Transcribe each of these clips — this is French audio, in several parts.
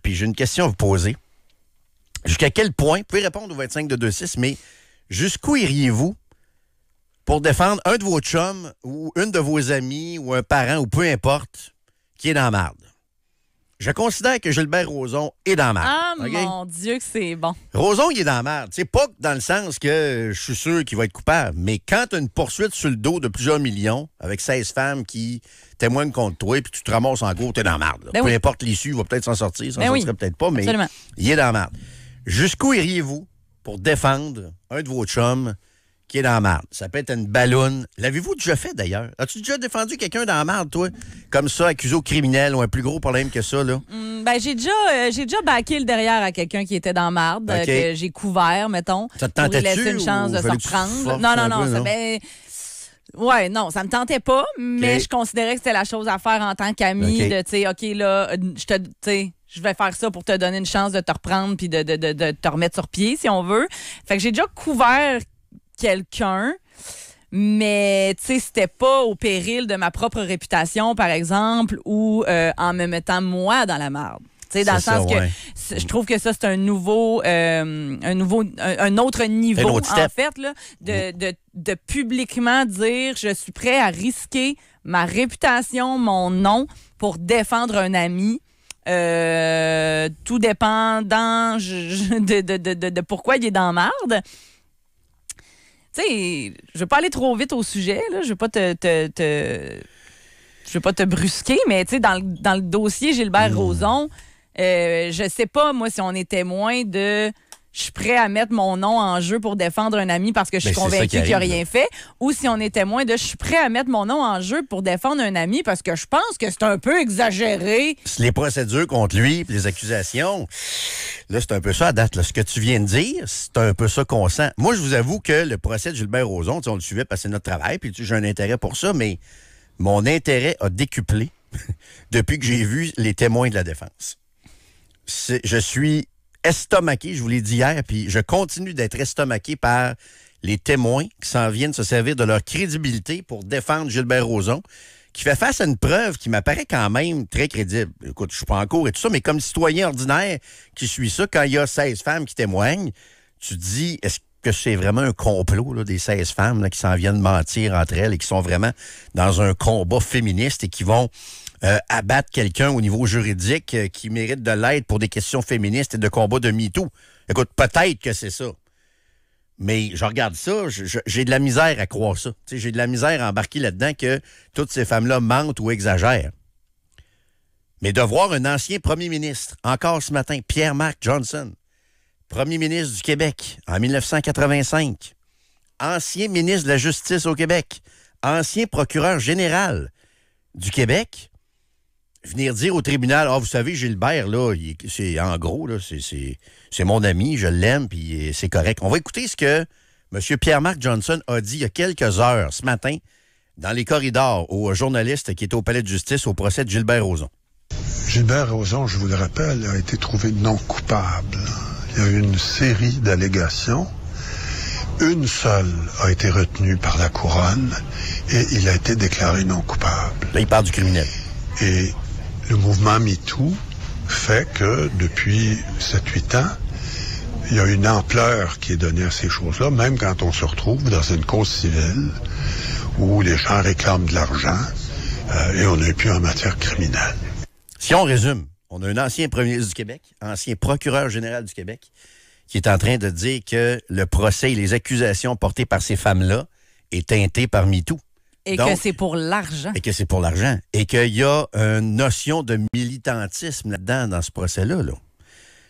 puis j'ai une question à vous poser. Jusqu'à quel point, vous pouvez répondre au 25 de 2-6, mais jusqu'où iriez-vous pour défendre un de vos chums ou une de vos amis ou un parent ou peu importe qui est dans la marde? Je considère que Gilbert Rozon est dans la marde. Ah, okay? mon Dieu, que c'est bon. Rozon, il est dans la marde. C'est pas dans le sens que je suis sûr qu'il va être coupable, mais quand tu as une poursuite sur le dos de plusieurs millions avec 16 femmes qui témoignent contre toi puis tu te ramasses en gros, t'es dans la marde. Peu importe l'issue, il va peut-être s'en sortir, s'en sortirait peut-être pas, mais absolument. Il est dans la marde. Jusqu'où iriez-vous pour défendre un de vos chums qui est dans la marde? Ça peut être une balloune. L'avez-vous déjà fait, d'ailleurs? As-tu déjà défendu quelqu'un dans la marde, toi? Comme ça, accusé au criminel ou un plus gros problème que ça, là? J'ai déjà backé le derrière à quelqu'un qui était dans la marde, que j'ai couvert, mettons. Ça te tentait-tu? Pour lui laisser une chance de se reprendre. Non, ça me tentait pas, mais je considérais que c'était la chose à faire en tant qu'ami, de, tu sais, OK, là, je vais faire ça pour te donner une chance de te reprendre puis de te remettre sur pied, si on veut. Fait que j'ai déjà couvert quelqu'un, mais tu sais, c'était pas au péril de ma propre réputation, par exemple, ou en me mettant moi dans la marde. Dans le sens que je trouve que ça, c'est un autre niveau, en fait, là, de publiquement dire je suis prêt à risquer ma réputation, mon nom, pour défendre un ami. Tout dépendant de pourquoi il est dans la marde. Tu sais, je veux pas aller trop vite au sujet, là. Je veux pas je veux pas te brusquer, mais tu sais, dans le dossier Gilbert Rozon, je sais pas, moi, si on est témoin de je suis prêt à mettre mon nom en jeu pour défendre un ami parce que je suis convaincu qu'il n'a rien fait, ou si on est témoin de je suis prêt à mettre mon nom en jeu pour défendre un ami parce que je pense que c'est un peu exagéré. Les procédures contre lui, les accusations, là, c'est un peu ça à date. Là. Ce que tu viens de dire, c'est un peu ça qu'on sent. Moi, je vous avoue que le procès de Gilbert Rozon, on le suivait parce que c'est notre travail, puis j'ai un intérêt pour ça, mais mon intérêt a décuplé depuis que j'ai vu les témoins de la défense. Je suis estomaqué, je vous l'ai dit hier, puis je continue d'être estomaqué par les témoins qui s'en viennent se servir de leur crédibilité pour défendre Gilbert Rozon, qui fait face à une preuve qui m'apparaît quand même très crédible. Écoute, je suis pas en cours et tout ça, mais comme citoyen ordinaire qui suit ça, quand il y a 16 femmes qui témoignent, tu te dis, est-ce que c'est vraiment un complot, là, des 16 femmes là, qui s'en viennent mentir entre elles et qui sont vraiment dans un combat féministe et qui vont abattre quelqu'un au niveau juridique qui mérite de l'aide pour des questions féministes et de combat de MeToo. Écoute, peut-être que c'est ça. Mais je regarde ça, j'ai de la misère à croire ça. T'sais, j'ai de la misère à embarquer là-dedans que toutes ces femmes-là mentent ou exagèrent. Mais de voir un ancien premier ministre, encore ce matin, Pierre-Marc Johnson, premier ministre du Québec en 1985, ancien ministre de la Justice au Québec, ancien procureur général du Québec, venir dire au tribunal, vous savez, Gilbert, là, c'est en gros, là, c'est mon ami, je l'aime, puis c'est correct. On va écouter ce que M. Pierre-Marc Johnson a dit il y a quelques heures, ce matin, dans les corridors, aux journalistes qui étaient au palais de justice au procès de Gilbert Rozon. Gilbert Rozon, je vous le rappelle, a été trouvé non coupable. Il y a eu une série d'allégations. Une seule a été retenue par la couronne et il a été déclaré non coupable. Là, il parle du criminel. Et le mouvement MeToo fait que depuis 7-8 ans, il y a une ampleur qui est donnée à ces choses-là, même quand on se retrouve dans une cause civile où les gens réclament de l'argent et on n'est plus en matière criminelle. Si on résume, on a un ancien premier ministre du Québec, ancien procureur général du Québec, qui est en train de dire que le procès et les accusations portées par ces femmes-là est teinté par MeToo. Et donc, que c'est pour l'argent. Et que c'est pour l'argent. Et qu'il y a une notion de militantisme là-dedans, dans ce procès-là. Là.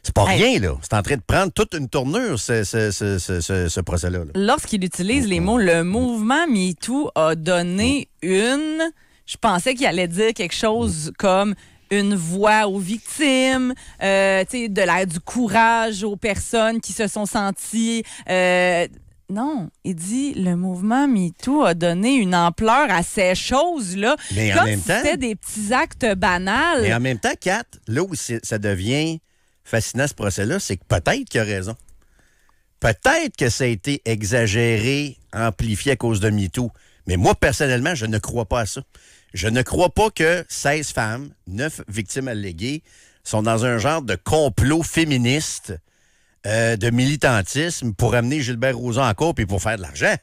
C'est pas rien, là. C'est en train de prendre toute une tournure, ce procès-là. Là. Lorsqu'il utilise les mots « le mouvement MeToo a donné une », je pensais qu'il allait dire quelque chose comme une voix aux victimes, de l'air du courage aux personnes qui se sont senties... Non, il dit le mouvement MeToo a donné une ampleur à ces choses-là. Mais comme en même si temps, c'était des petits actes banals. Mais en même temps, Kat, là où ça devient fascinant ce procès-là, c'est que peut-être qu'il a raison. Peut-être que ça a été exagéré, amplifié à cause de MeToo. Mais moi, personnellement, je ne crois pas à ça. Je ne crois pas que 16 femmes, 9 victimes alléguées, sont dans un genre de complot féministe, de militantisme pour amener Gilbert Rozon en cour et pour faire de l'argent.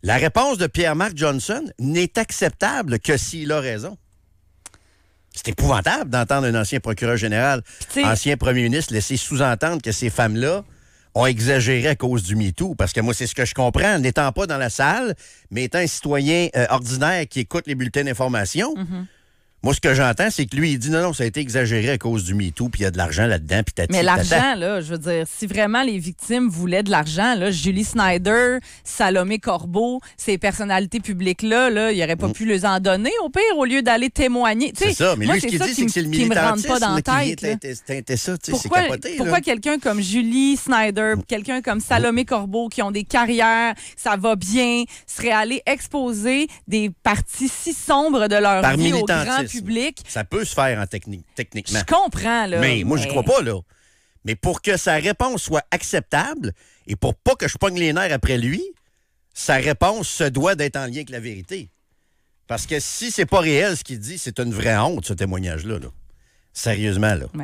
La réponse de Pierre-Marc Johnson n'est acceptable que s'il a raison. C'est épouvantable d'entendre un ancien procureur général, ancien premier ministre, laisser sous-entendre que ces femmes-là ont exagéré à cause du MeToo. Parce que moi, c'est ce que je comprends, n'étant pas dans la salle, mais étant un citoyen ordinaire qui écoute les bulletins d'information. Moi, ce que j'entends, c'est que lui, il dit non, ça a été exagéré à cause du MeToo, puis il y a de l'argent là-dedans, puis Mais l'argent, là, je veux dire, si vraiment les victimes voulaient de l'argent, là, Julie Snyder, Salomé Corbeau, ces personnalités publiques-là, là, il n'aurait pas pu les en donner, au pire, au lieu d'aller témoigner. C'est ça, mais moi, lui, ce qu'il dit, c'est que c'est le militantisme qui vient teinter ça, tu sais, c'est capoté. Pourquoi quelqu'un comme Julie Snyder, quelqu'un comme Salomé Corbeau, qui ont des carrières, ça va bien, seraient allés exposer des parties si sombres de leur vie au grand public. Ça peut se faire techniquement. Je comprends, là. Mais moi, je crois pas, là. Mais pour que sa réponse soit acceptable et pour pas que je pogne les nerfs après lui, sa réponse se doit d'être en lien avec la vérité. Parce que si c'est pas réel ce qu'il dit, c'est une vraie honte, ce témoignage-là. Là. Sérieusement, là. Ouais.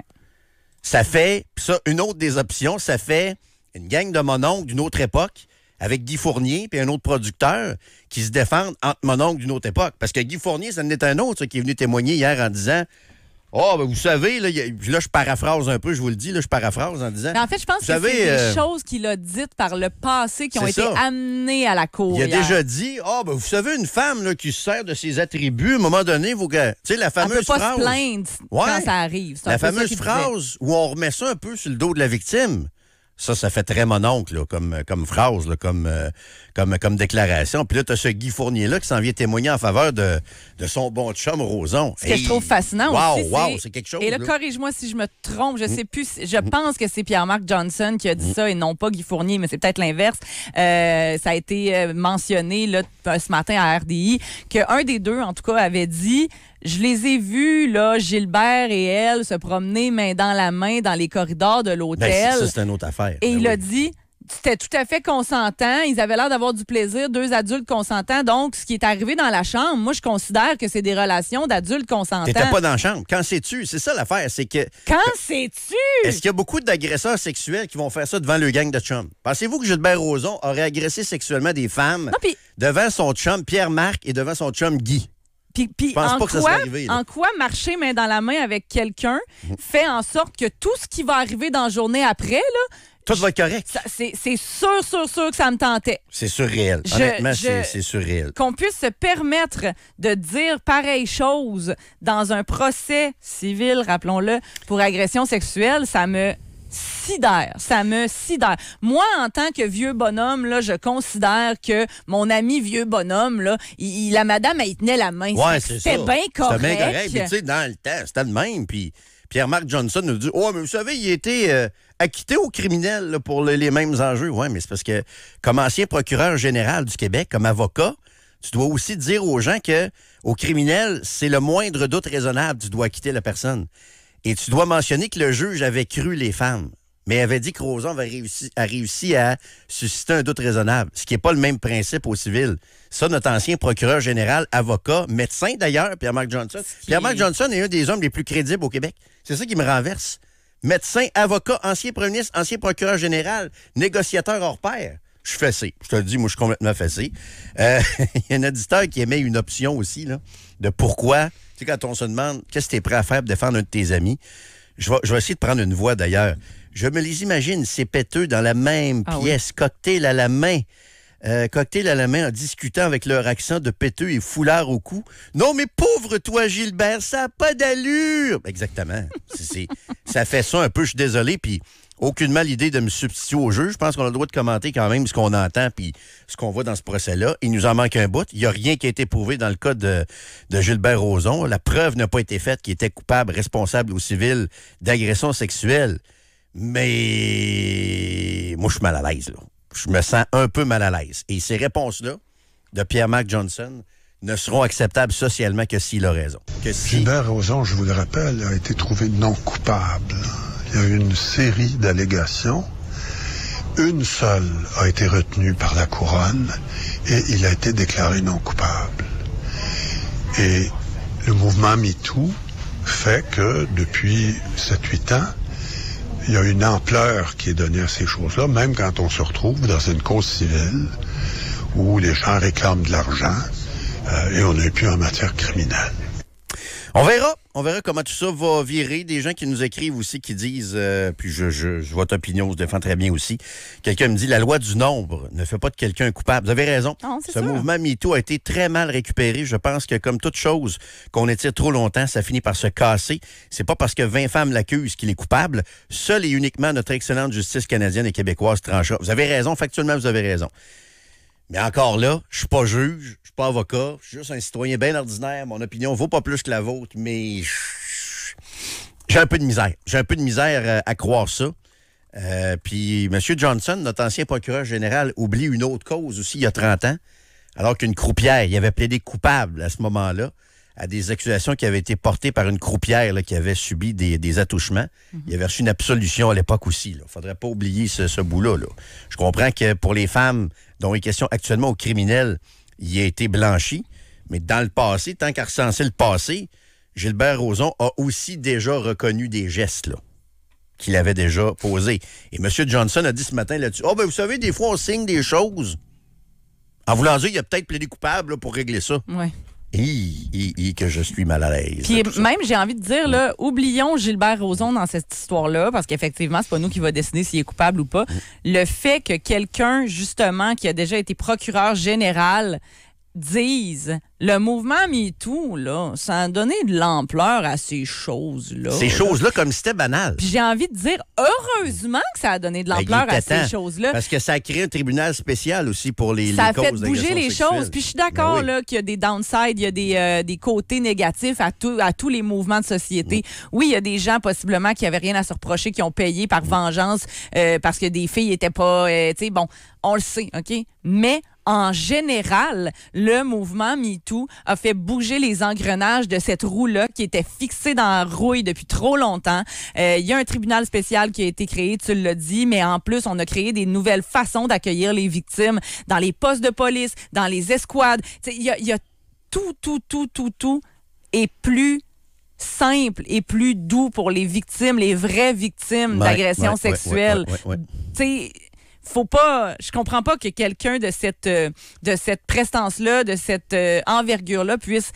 Ça fait, ça, une autre des options, ça fait une gang de mononcle d'une autre époque avec Guy Fournier et un autre producteur qui se défendent entre mononcle d'une autre époque. Parce que Guy Fournier, ça en est un autre qui est venu témoigner hier en disant « Oh, ben vous savez, là, je paraphrase un peu, je vous le dis, là, je paraphrase en disant... » Mais en fait, je pense que c'est des choses qu'il a dites par le passé qui ont été amenées à la cour. Il a déjà dit « Ah, ben vous savez, une femme là, qui se sert de ses attributs, à un moment donné, vous... » Tu sais, la fameuse phrase... Elle peut pas se plaindre quand ça arrive. La fameuse phrase où on remet ça un peu sur le dos de la victime. Ça fait très mononcle là, comme phrase, là, comme déclaration. Puis là, tu as ce Guy Fournier-là qui s'en vient témoigner en faveur de son bon chum Rozon. Ce que je trouve fascinant aussi, c'est quelque chose. Et là, corrige-moi si je me trompe, je sais plus. Je pense que c'est Pierre-Marc Johnson qui a dit ça et non pas Guy Fournier, mais c'est peut-être l'inverse. Ça a été mentionné là, ce matin à RDI qu'un des deux, en tout cas, avait dit... Je les ai vus, là, Gilbert et elle, se promener main dans la main dans les corridors de l'hôtel. Ben, ça, c'est une autre affaire. Et il a dit, c'était tout à fait consentant. Ils avaient l'air d'avoir du plaisir, deux adultes consentants. Donc, ce qui est arrivé dans la chambre, moi, je considère que c'est des relations d'adultes consentants. T'étais pas dans la chambre. Quand sais-tu? C'est ça l'affaire, c'est que... Quand sais-tu? Est-ce qu'il y a beaucoup d'agresseurs sexuels qui vont faire ça devant le gang de chum? Pensez-vous que Gilbert Rozon aurait agressé sexuellement des femmes devant son chum Pierre-Marc et devant son chum Guy? Puis en quoi marcher main dans la main avec quelqu'un fait en sorte que tout ce qui va arriver dans la journée après, là, tout va être correct. C'est sûr que ça me tentait. C'est surréel. Honnêtement, c'est surréel. Qu'on puisse se permettre de dire pareille chose dans un procès civil, rappelons-le, pour agression sexuelle, ça me sidère. Moi, en tant que vieux bonhomme, là, je considère que mon ami vieux bonhomme, là, la madame, elle tenait la main. Ouais, c'était bien correct. C'était bien correct. Puis, tu sais, dans le temps, c'était le même. Puis, Pierre-Marc Johnson nous dit « Oh, mais vous savez, il a été acquitté au criminel là, pour les mêmes enjeux. » Oui, mais c'est parce que, comme ancien procureur général du Québec, comme avocat, tu dois aussi dire aux gens que au criminel, c'est le moindre doute raisonnable, tu dois acquitter la personne. Et tu dois mentionner que le juge avait cru les femmes, mais avait dit que Rozon a réussi à susciter un doute raisonnable, ce qui n'est pas le même principe au civil. Ça, notre ancien procureur général, avocat, médecin d'ailleurs, Pierre-Marc Johnson. Pierre-Marc Johnson est un des hommes les plus crédibles au Québec. C'est ça qui me renverse. Médecin, avocat, ancien premier ministre, ancien procureur général, négociateur hors pair. Je suis fessé. Je te le dis, moi, je suis complètement fessé. Il y a un auditeur qui émet une option aussi, là, de pourquoi... Tu sais, quand on se demande qu'est-ce que tu es prêt à faire pour défendre un de tes amis, je vais essayer de prendre une voix d'ailleurs. Je me les imagine, ces péteux dans la même pièce, cocktail à la main. En discutant avec leur accent de péteux et foulard au cou. Non, mais pauvre toi, Gilbert, ça n'a pas d'allure. Exactement. Ça fait ça un peu, je suis désolé, puis aucunement l'idée de me substituer au juge. Je pense qu'on a le droit de commenter quand même ce qu'on entend puis ce qu'on voit dans ce procès-là. Il nous en manque un bout. Il n'y a rien qui a été prouvé dans le cas de Gilbert Rozon. La preuve n'a pas été faite qu'il était coupable, responsable au civil d'agression sexuelle. Mais moi, je suis mal à l'aise, là. Je me sens un peu mal à l'aise. Et ces réponses-là de Pierre-Marc Johnson ne seront acceptables socialement que s'il a raison. Gilbert Rozon, je vous le rappelle, a été trouvé non coupable. Il y a eu une série d'allégations. Une seule a été retenue par la couronne et il a été déclaré non coupable. Et le mouvement MeToo fait que depuis 7-8 ans, il y a une ampleur qui est donnée à ces choses-là, même quand on se retrouve dans une cause civile où les gens réclament de l'argent et on n'est plus en matière criminelle. On verra comment tout ça va virer. Des gens qui nous écrivent aussi, qui disent, puis votre opinion se défend très bien aussi. Quelqu'un me dit, la loi du nombre ne fait pas de quelqu'un coupable. Vous avez raison. Non, Ce mouvement MeToo a été très mal récupéré. Je pense que comme toute chose qu'on étire trop longtemps, ça finit par se casser. C'est pas parce que 20 femmes l'accusent qu'il est coupable. Seule et uniquement notre excellente justice canadienne et québécoise tranchera. Vous avez raison, factuellement, vous avez raison. Mais encore là, je suis pas juge, je suis pas avocat, je suis juste un citoyen bien ordinaire. Mon opinion vaut pas plus que la vôtre, mais j'ai un peu de misère. J'ai un peu de misère à croire ça. Puis M. Johnson, notre ancien procureur général, oublie une autre cause aussi il y a 30 ans, alors qu'une croupière, il avait plaidé coupable à ce moment-là à des accusations qui avaient été portées par une croupière là, qui avait subi des attouchements. Il avait reçu une absolution à l'époque aussi. Il ne faudrait pas oublier ce bout-là. Là. Je comprends que pour les femmes dont il est question actuellement aux criminels, il a été blanchi, mais dans le passé, tant qu'à recenser le passé, Gilbert Rozon a aussi déjà reconnu des gestes là, qu'il avait déjà posés. Et M. Johnson a dit ce matin là-dessus, « Oh, ben vous savez, des fois, on signe des choses. » En voulant dire, il a peut-être plaidé coupable là, pour régler ça. Oui. Que je suis mal à l'aise. Puis même, j'ai envie de dire, là, oublions Gilbert Rozon dans cette histoire-là, parce qu'effectivement, c'est pas nous qui va décider s'il est coupable ou pas. Le fait que quelqu'un, justement, qui a déjà été procureur général, dise le mouvement MeToo, là, ça a donné de l'ampleur à ces choses-là. Ces choses-là, comme si c'était banal. Puis j'ai envie de dire, heureusement que ça a donné de l'ampleur à ces choses-là. Parce que ça a créé un tribunal spécial aussi pour les causes d'agression sexuelle. Ça a fait bouger les choses. Puis je suis d'accord là, qu'il y a des downsides, il y a des côtés négatifs à tous les mouvements de société. Oui, il y a des gens possiblement qui n'avaient rien à se reprocher, qui ont payé par vengeance parce que des filles n'étaient pas... tu sais, bon, on le sait, OK? Mais en général, le mouvement MeToo a fait bouger les engrenages de cette roue-là qui était fixée dans la rouille depuis trop longtemps. Il y a un tribunal spécial qui a été créé, tu l'as dit, mais en plus, on a créé des nouvelles façons d'accueillir les victimes dans les postes de police, dans les escouades. Il y a tout est plus simple et plus doux pour les victimes, les vraies victimes d'agressions sexuelles. Tu sais, faut pas, je comprends pas que quelqu'un de cette prestance-là, de cette envergure-là puisse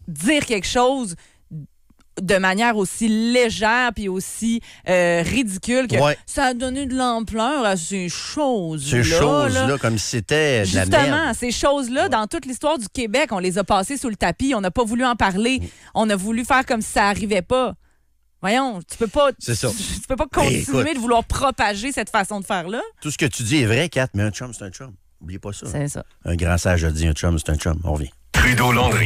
dire quelque chose de manière aussi légère puis aussi ridicule que ça a donné de l'ampleur à ces choses-là. Ces choses-là, comme si c'était de la merde. Justement, ces choses-là, dans toute l'histoire du Québec, on les a passées sous le tapis, on n'a pas voulu en parler, on a voulu faire comme si ça n'arrivait pas. Voyons, tu peux pas continuer de vouloir propager cette façon de faire-là. Tout ce que tu dis est vrai, Kat, mais un chum, c'est un chum. N'oubliez pas ça. C'est ça. Un grand sage a dit un chum, c'est un chum. On revient. Trudeau-Landry.